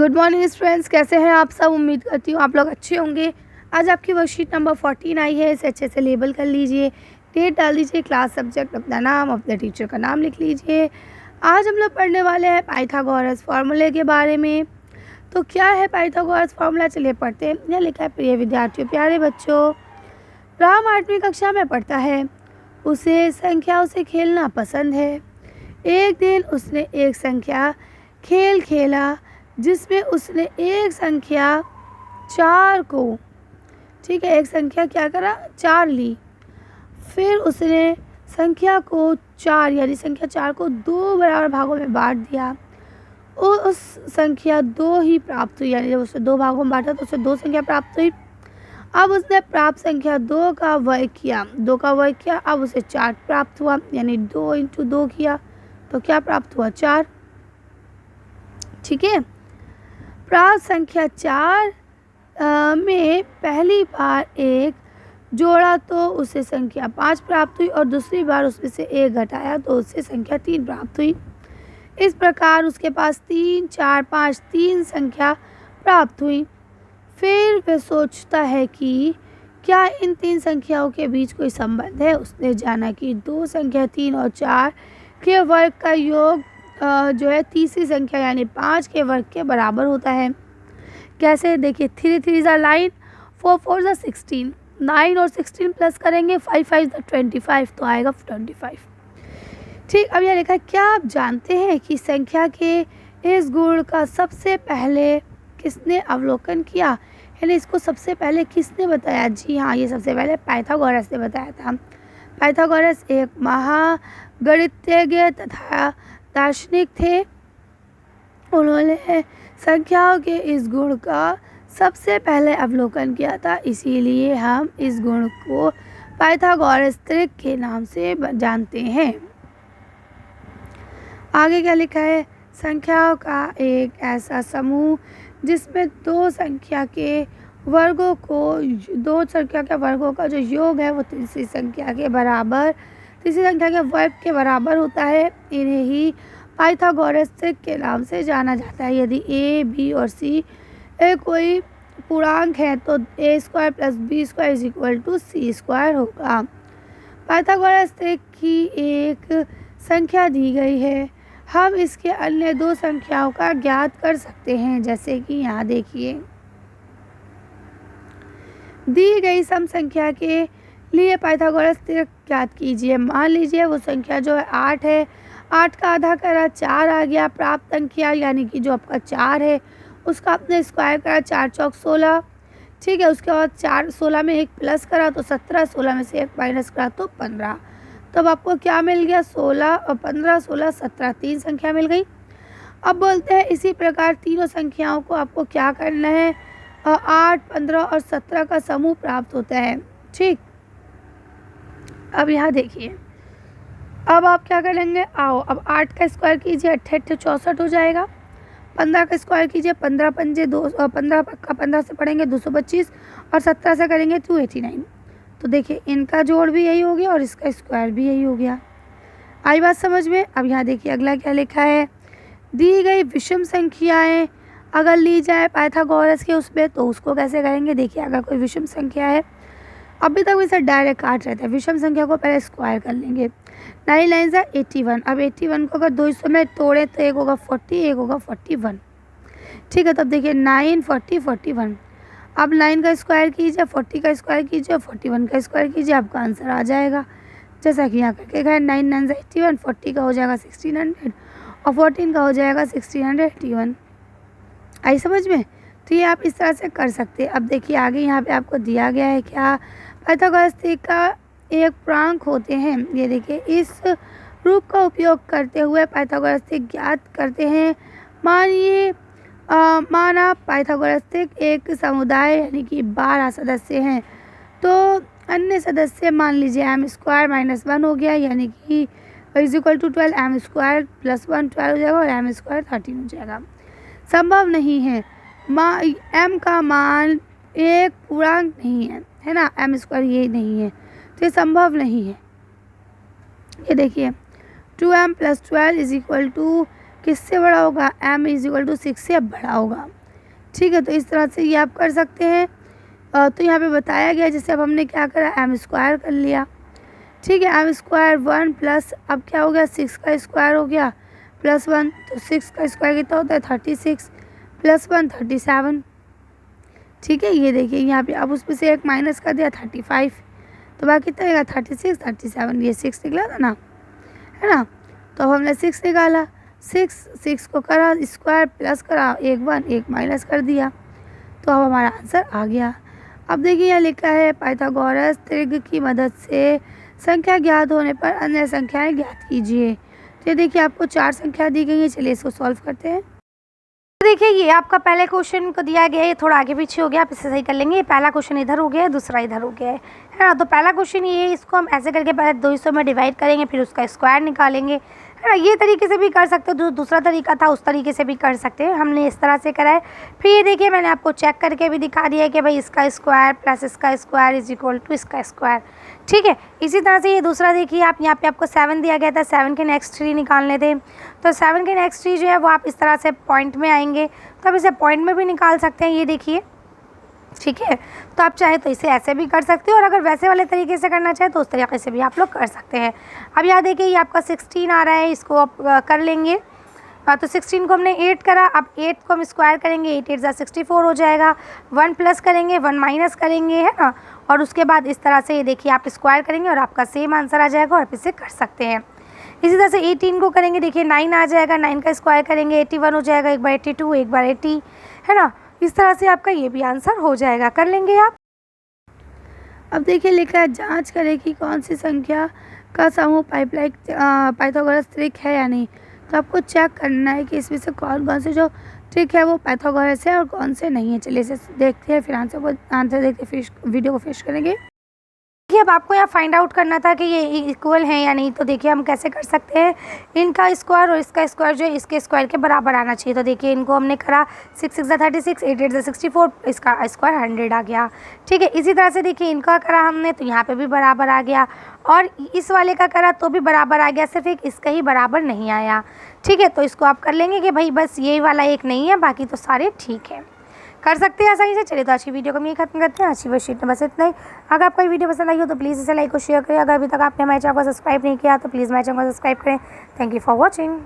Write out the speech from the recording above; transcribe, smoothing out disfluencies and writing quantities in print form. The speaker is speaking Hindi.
गुड मॉर्निंग स्टूडेंट्स, कैसे हैं आप सब। उम्मीद करती हूँ आप लोग अच्छे होंगे। आज आपकी वर्कशीट नंबर 14 आई है। इसे अच्छे से लेबल कर लीजिए, डेट डाल दीजिए, क्लास सब्जेक्ट अपना नाम, अपने टीचर का नाम लिख लीजिए। आज हम लोग पढ़ने वाले हैं पाइथागोरस फार्मूले के बारे में। तो क्या है पाइथागोरस फार्मूला, चलिए पढ़ते हैं। यह लिखा है, प्रिय विद्यार्थियों, प्यारे बच्चों, राम 8वीं कक्षा में पढ़ता है। उसे संख्याओं से खेलना पसंद है। एक दिन उसने एक संख्या खेल खेला जिसमें उसने एक संख्या 4 को, ठीक है, एक संख्या क्या करा, 4 ली। फिर उसने संख्या को 4 यानी संख्या 4 को 2 बराबर भागों में बांट दिया। उस संख्या 2 ही प्राप्त हुई, यानी जब उसने 2 भागों में बांटा तो उसे 2 संख्या प्राप्त हुई। अब उसने प्राप्त संख्या 2 का वर्ग किया, 2 का वर्ग किया, अब उसे 4 प्राप्त हुआ, यानी 2 × 2 किया तो क्या प्राप्त हुआ, 4। ठीक है, प्राप्त संख्या 4 में पहली बार 1 जोड़ा तो उसे संख्या 5 प्राप्त हुई और दूसरी बार उसमें से 1 घटाया तो उससे संख्या 3 प्राप्त हुई। इस प्रकार उसके पास 3, 4, 5 3 संख्या प्राप्त हुई। फिर वह सोचता है कि क्या इन 3 संख्याओं के बीच कोई संबंध है। उसने जाना कि 2 संख्या 3 और 4 के वर्ग का योग जो है तीसरी संख्या यानी 5 के वर्ग के बराबर होता है। कैसे, देखिए, 3 3 ज़ा 9, 4 4 ज़ा 16, 9 और 16 प्लस करेंगे 5 5 ज़ा 25 तो आएगा 25। ठीक, अब यह लिखा है, क्या आप जानते हैं कि संख्या के इस गुण का सबसे पहले किसने अवलोकन किया, यानी इसको सबसे पहले किसने बताया। जी हाँ, ये सबसे पहले पाइथागोरस ने बताया था। पाइथागोरस एक महागणितज्ञ तथा दार्शनिक थे। उन्होंने संख्याओं के इस गुण का सबसे पहले अवलोकन किया था, इसीलिए हम इस गुण को पाइथागोरस त्रिक के नाम से जानते हैं। आगे क्या लिखा है, संख्याओं का एक ऐसा समूह जिसमें दो संख्या के वर्गों का जो योग है वो तीसरी संख्या के वर्ग के बराबर होता है, इन्हें ही पाइथागोरस त्रिक के नाम से जाना जाता है। यदि a, b और c कोई पूर्णांक है तो a² + b² = c² होगा। पाइथागोरस त्रिक की एक संख्या दी गई है, हम इसके अन्य 2 संख्याओं का ज्ञात कर सकते हैं, जैसे कि यहाँ देखिए, दी गई सम संख्या के लिए पाइथागोरस त्रिक ज्ञात कीजिए। मान लीजिए वो संख्या जो है 8 है, 8 का आधा करा 4 आ गया। प्राप्त संख्या यानी कि जो आपका 4 है उसका आपने स्क्वायर करा, 4 चौक 16, ठीक है। उसके बाद 4 16 में 1 प्लस करा तो 17, 16 में से 1 माइनस करा तो 15। तब आपको क्या मिल गया, 16 और 15, 16 17 3 संख्या मिल गई। अब बोलते हैं इसी प्रकार तीनों संख्याओं को आपको क्या करना है, 8, 15 और 17 का समूह प्राप्त होता है। ठीक, अब यहाँ देखिए, अब आप क्या करेंगे, आओ अब 8 का स्क्वायर कीजिए, 8 8 64 हो जाएगा। 15 का स्क्वायर कीजिए, 15 पंजे 2, 15 का 15 से पढ़ेंगे 225 और 17 से करेंगे 289। तो देखिए इनका जोड़ भी यही हो गया और इसका स्क्वायर भी यही हो गया। आई बात समझ में। अब यहाँ देखिए अगला क्या लिखा है, दी गई विषम संख्याएं अगर ली जाए पाइथागोरस के उसमें तो उसको कैसे करेंगे। देखिए अगर कोई विषम संख्या है, अभी तक इसे डायरेक्ट काट रहे थे, विषम संख्या को पहले स्क्वायर कर लेंगे। 9 9 ज़ा 81, अब 81 को अगर 2 हिस्सों में तोड़े तो एक होगा 40, एक होगा 41, ठीक है। तब देखिए 9 40 41, अब 9 का स्क्वायर कीजिए, 40 का स्क्वायर कीजिए, 41 का स्क्वायर कीजिए, आपका आंसर आ जाएगा। जैसा कि यहाँ करके गए, 9 9 ज़ा 81, 40 का हो जाएगा 1600 और 14 का हो जाएगा 1681। आई समझ में। तो ये आप इस तरह से कर सकते हैं। अब देखिए आगे यहाँ पे आपको दिया गया है क्या, पाइथागोरस त्रिक का एक पूर्णांक होते हैं। ये देखिए इस रूप का उपयोग करते हुए पाइथागोरस त्रिक ज्ञात करते हैं। माना पाइथागोरस त्रिक एक समुदाय यानी कि 12 सदस्य हैं, तो अन्य सदस्य मान लीजिए m² - 1 हो गया, यानी कि = 12, m² + 1 12 हो जाएगा और m² 13 हो जाएगा। संभव नहीं है, m का मान एक पूर्णांक नहीं है ना, m² ये नहीं है, तो ये संभव नहीं है। ये देखिए 2m + 12 = किससे बड़ा होगा, m = 6 से बड़ा होगा। ठीक है, तो इस तरह से ये आप कर सकते हैं। तो यहाँ पे बताया गया, जैसे अब हमने क्या करा, m² कर लिया। ठीक है, m² 1 प्लस अब क्या हो गया, 6 का स्क्वायर हो गया प्लस 1, तो 6 का स्क्वायर कितना होता है 36 प्लस 1 37। ठीक है, ये देखिए यहाँ पे अब उसमें से एक माइनस कर दिया 35, तो बाकी कितना रहेगा 36 37, ये 6 निकला था ना, है ना। तो अब हमने 6 निकाला, 6 को करा स्क्वायर प्लस करा, एक 1 एक माइनस कर दिया, तो अब हमारा आंसर आ गया। अब देखिए यहाँ लिखा है पाइथागोरस त्रिज्य की मदद से संख्या ज्ञात होने पर अन्य संख्याएं ज्ञात कीजिए। तो ये देखिए आपको 4 संख्या दी गई है, चलिए इसको सॉल्व करते हैं। तो देखिए ये आपका पहले क्वेश्चन को दिया गया है, ये थोड़ा आगे पीछे हो गया, आप इसे सही कर लेंगे। ये पहला क्वेश्चन इधर हो गया है, दूसरा इधर हो गया है ना। तो पहला क्वेश्चन ये है, इसको हम ऐसे करके पहले 200 में डिवाइड करेंगे, फिर उसका स्क्वायर निकालेंगे, है ना। ये तरीके से भी कर सकते हो, जो दूसरा तरीका था उस तरीके से भी कर सकते हैं, हमने इस तरह से करा है। फिर ये देखिए मैंने आपको चेक करके भी दिखा दिया है कि भाई इसका स्क्वायर प्लस इसका स्क्वायर इज इक्वल टू इसका स्क्वायर। ठीक है, इसी तरह से ये दूसरा देखिए आप, यहाँ पे आपको 7 दिया गया था, 7 के नेक्स्ट 3 निकालने थे, तो 7 के नेक्स्ट 3 जो है वो आप इस तरह से पॉइंट में आएंगे, तो आप इसे पॉइंट में भी निकाल सकते हैं, ये देखिए। ठीक है, तो आप चाहे तो इसे ऐसे भी कर सकते हो, और अगर वैसे वाले तरीके से करना चाहे तो उस तरीके से भी आप लोग कर सकते हैं। अब यहाँ देखिए ये आपका 16 आ रहा है, इसको आप कर लेंगे। तो 16 को हमने 8 करा, अब 8 को हम स्क्वायर करेंगे, 8 8 64 हो जाएगा, 1 प्लस करेंगे 1 माइनस करेंगे, है ना। और उसके बाद इस तरह से ये देखिए आप स्क्वायर करेंगे और आपका सेम आंसर आ जाएगा, और आप इसे कर सकते हैं। इसी तरह से 18 को करेंगे, देखिए 9 आ जाएगा, 9 का स्क्वायर करेंगे 81 हो जाएगा, एक बार 82 एक बार 80, है ना। इस तरह से आपका ये भी आंसर हो जाएगा, कर लेंगे आप। अब देखिए लिखा है जांच करें कि कौन सी संख्या का समूह पाइथागोरस त्रिज्य है या नहीं। तो आपको चेक करना है कि इसमें से कौन कौन से जो त्रिज्य है वो पाइथागोरस है और कौन से नहीं है। चलिए इसे देखते हैं, फिर आंसर देखते फिर वीडियो को फिनिश करेंगे। देखिए अब आपको यहाँ फाइंड आउट करना था कि ये इक्वल है या नहीं, तो देखिए हम कैसे कर सकते हैं। इनका स्क्वायर और इसका स्क्वायर जो है इसके स्क्वायर के बराबर आना चाहिए। तो देखिए इनको हमने करा 6 6 36, 8 8 64, इसका स्क्वायर 100 आ गया। ठीक है, इसी तरह से देखिए इनका करा हमने, तो यहाँ पे भी बराबर आ गया, और इस वाले का करा तो भी बराबर आ गया, सिर्फ एक इसका ही बराबर नहीं आया। ठीक है, तो इसको आप कर लेंगे कि भाई बस ये वाला एक नहीं है, बाकी तो सारे ठीक है, कर सकते हैं आसानी से। चलिए तो आज की वीडियो को हम ये खत्म करते हैं। आज की वर्कशीट में बस इतना ही। अगर आपको ये वीडियो पसंद आई हो तो प्लीज़ इसे लाइक और शेयर करें। अगर अभी तक आपने हमारे चैनल को सब्सक्राइब नहीं किया तो प्लीज़ हमारे चैनल को सब्सक्राइब करें। Thank you for watching.